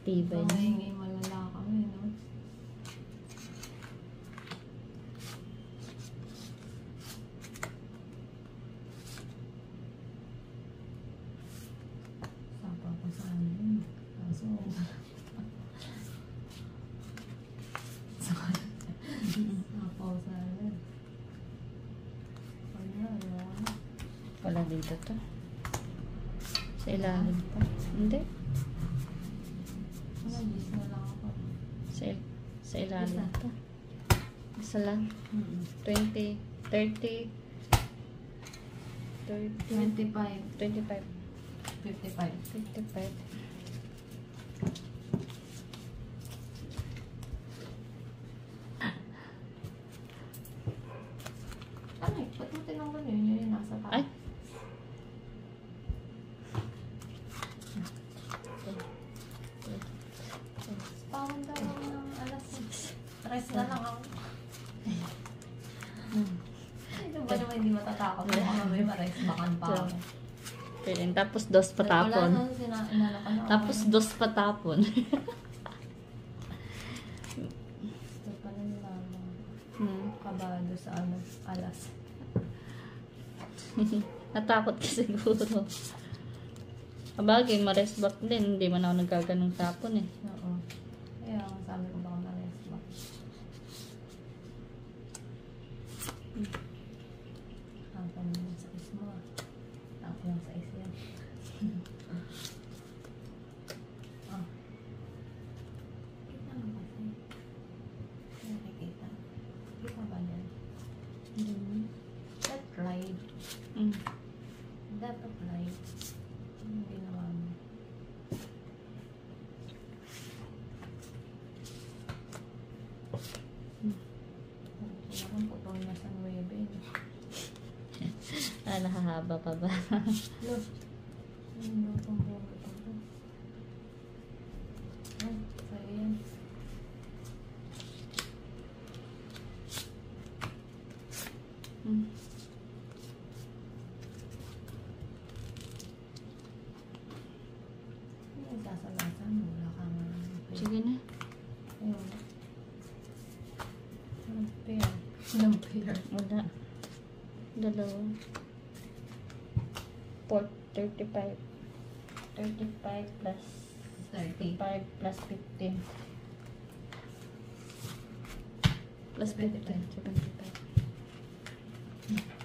Tibay. Mahingi malala kami, no? Sapa ko sa amin. Kaso, sapa ko sa amin. Wala dito to. Sa ilalim pa. Hindi. Nag-gis na lang ako. Sa ilalim pa. Isa lang. 20, 30, 25. 25, 55. 55. Ano eh? Ba't mo tinanggal yun? Yun yung nasa taas. Ay! Pawang daw ng alas 6. Rest na lang ako. Ito ba naman hindi matatakot mo kung may ma-rest bakan pa ako. Piling. Tapos dos patapon. Wala nung inala ka na. Tapos dos patapon. Gusto pa rin naman. Kabado sa ano, alas. Natakot ka siguro. Kabagay, ma-rest back din. Hindi man ako nagkaganong tapon eh. Oo. Kaya ang sabi ko baka ma-rest back. Ang paninin sa is mo ah. Ako lang sa is yan. Ah. Kita nga kasi. Nakikita. Kita ba yan? That right. Dapat right. Ang ginawa mo. Kailangan putol na sa 9. Nakahaba pa ba? Look. Ano itong buhay pa ito? Ay, sa'yo yan. Ano yung sasalasan mo? Wala ka nga. Sige na. Ayun. Walang pair. Walang pair. Wala. Dalawa. 35. 35 plus 30. 5 plus 15. Plus 15. 75.